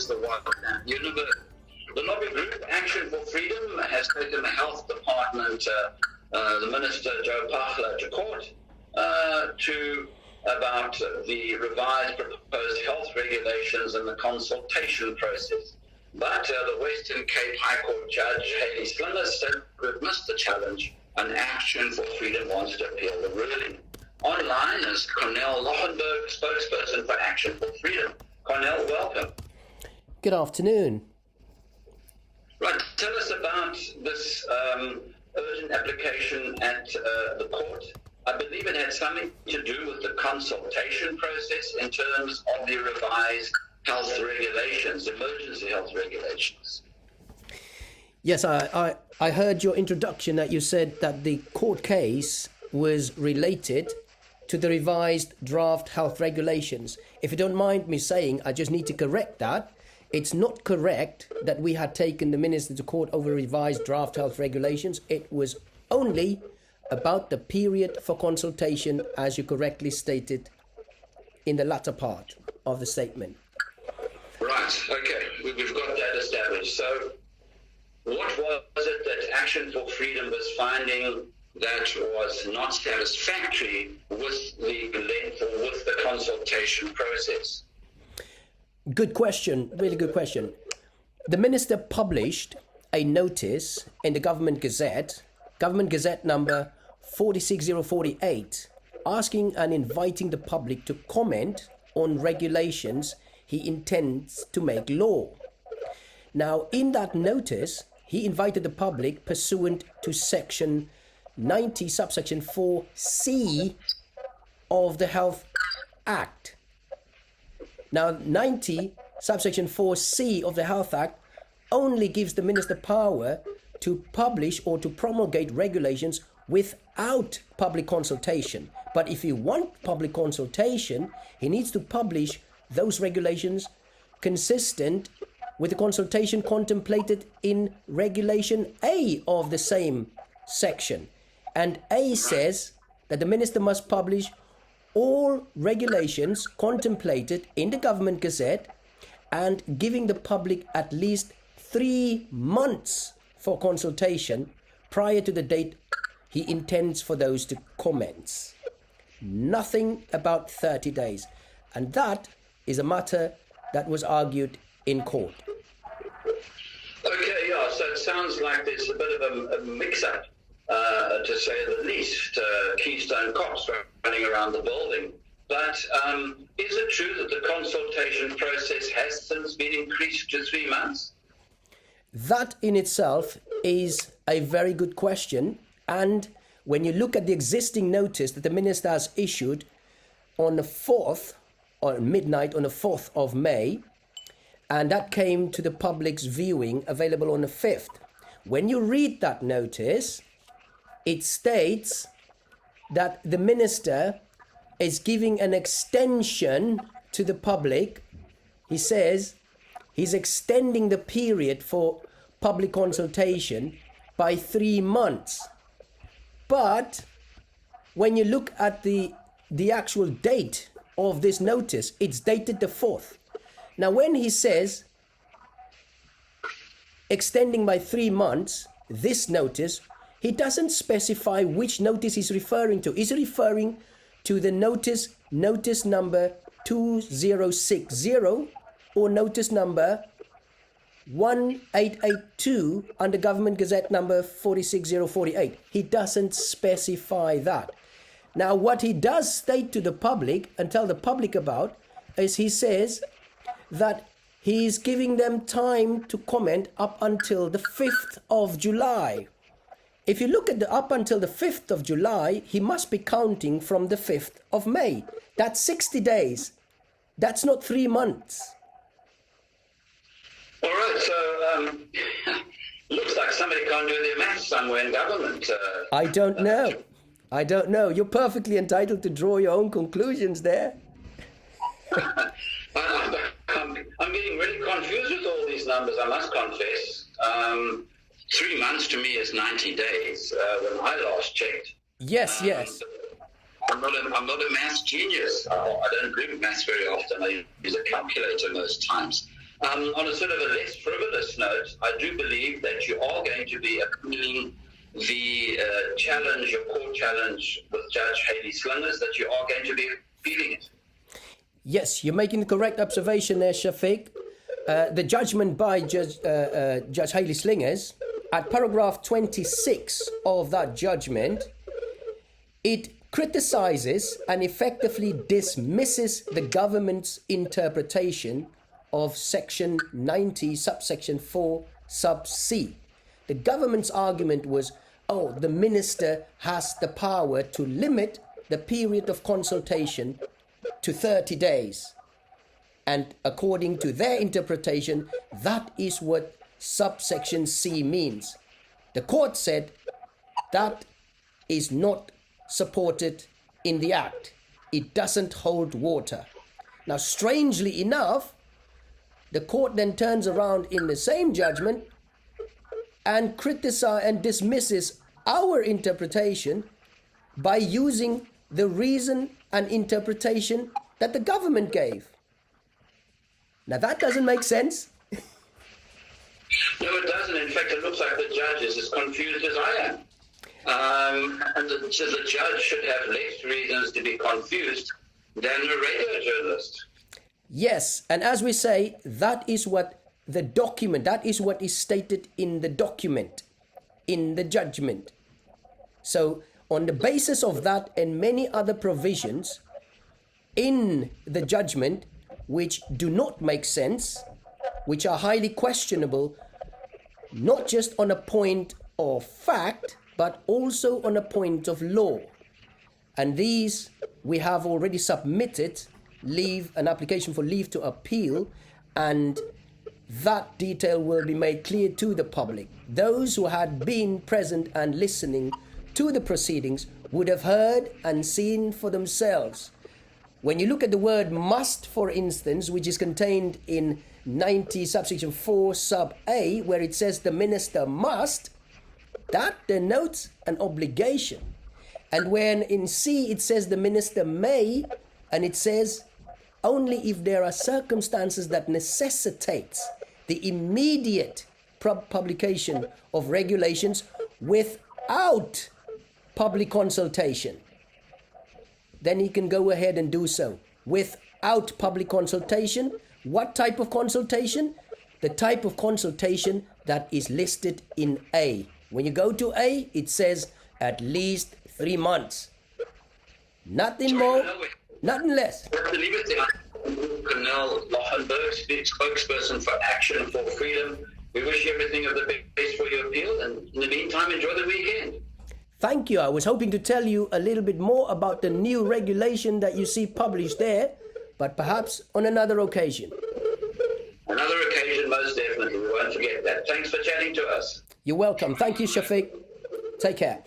is the one. The lobby group Action for Freedom has taken the Health Department, the Minister Joe Pachla, to court about the revised proposed health regulations and the consultation process. But the Western Cape High Court Judge Haley Slinger said we've missed the challenge, and Action for Freedom wants to appeal the ruling. Online is Cornel Lochenberg, spokesperson for Action for Freedom. Cornel, welcome. Good afternoon. Right, tell us about this urgent application at the court. I believe it had something to do with the consultation process in terms of the revised health regulations, emergency health regulations. Yes, I heard your introduction that you said that the court case was related to the revised draft health regulations. If you don't mind me saying, I just need to correct that. It's not correct that we had taken the minister to court over revised draft health regulations. It was only about the period for consultation, as you correctly stated in the latter part of the statement. Right, okay, we've got that established. So what was it that Action for Freedom was finding that was not satisfactory with the length or with the consultation process? Good question, really good question. The minister published a notice in the Government Gazette number 46048, asking and inviting the public to comment on regulations he intends to make law. Now, in that notice, he invited the public pursuant to Section 90, subsection 4C of the Health Act. Now, 90, subsection 4C of the Health Act only gives the minister power to publish or to promulgate regulations without public consultation. But if you want public consultation, he needs to publish those regulations consistent with the consultation contemplated in Regulation A of the same section. And A says that the minister must publish all regulations contemplated in the Government Gazette and giving the public at least 3 months for consultation prior to the date he intends for those to commence. Nothing about 30 days. And that is a matter that was argued in court. Okay, yeah, so it sounds like there's a bit of a mix-up, to say the least. Keystone cops running around the building. But is it true that the consultation process has since been increased to 3 months? That in itself is a very good question. And when you look at the existing notice that the minister has issued on the 4th, or midnight on the 4th of May, and that came to the public's viewing, available on the 5th. When you read that notice, it states that the minister is giving an extension to the public. He says he's extending the period for public consultation by 3 months. But when you look at the actual date of this notice, it's dated the 4th. Now, when he says extending by 3 months, this notice, he doesn't specify which notice he's referring to. Is he referring to the notice number 2060 or notice number 1882 under Government Gazette number 46048? He doesn't specify that. Now, what he does state to the public and tell the public about is he says that he's giving them time to comment up until the 5th of July. If you look at the up until the 5th of July, he must be counting from the 5th of May. That's 60 days. That's not 3 months. All right, so looks like somebody can't do their maths somewhere in government. I don't know. You're perfectly entitled to draw your own conclusions there. I'm getting really confused with all these numbers, I must confess. 3 months to me is 90 days when I last checked. Yes. I'm not a maths genius. I don't do maths very often. I use a calculator most times. On a sort of a less frivolous note, I do believe that you are going to be appealing the challenge, your court challenge with Judge Haley Slingers, that you are going to be appealing it. Yes, you're making the correct observation there, Shafiq. The judgment by Judge Haley Slingers, at paragraph 26 of that judgment, it criticizes and effectively dismisses the government's interpretation of section 90, subsection 4, sub C. The government's argument was, oh, the minister has the power to limit the period of consultation to 30 days. And according to their interpretation, that is what subsection C means. The court said that is not supported in the Act. It doesn't hold water. Now, strangely enough, the court then turns around in the same judgment and criticizes and dismisses our interpretation by using the reason and interpretation that the government gave. Now, that doesn't make sense. No, it doesn't. In fact, it looks like the judge is as confused as I am. So the judge should have less reasons to be confused than a regular journalist. Yes, and as we say, that is what the document, that is what is stated in the document, in the judgment. So, on the basis of that and many other provisions in the judgment which do not make sense, which are highly questionable, not just on a point of fact, but also on a point of law. And these we have already submitted an application for leave to appeal, and that detail will be made clear to the public. Those who had been present and listening to the proceedings would have heard and seen for themselves. When you look at the word must, for instance, which is contained in 90 subsection 4 sub A, where it says the minister must, that denotes an obligation. And when in C it says the minister may, and it says only if there are circumstances that necessitates the immediate publication of regulations without public consultation, then he can go ahead and do so. Without public consultation, what type of consultation? The type of consultation that is listed in A. When you go to A, it says at least 3 months. Nothing more, nothing less. Colonel Lochenberg, spokesperson for Action for Freedom. We wish you everything of the best for your appeal, and in the meantime, enjoy the weekend. Thank you. I was hoping to tell you a little bit more about the new regulation that you see published there, but perhaps on another occasion. Another occasion, most definitely. We won't forget that. Thanks for chatting to us. You're welcome. Thank you, Shafiq. Take care.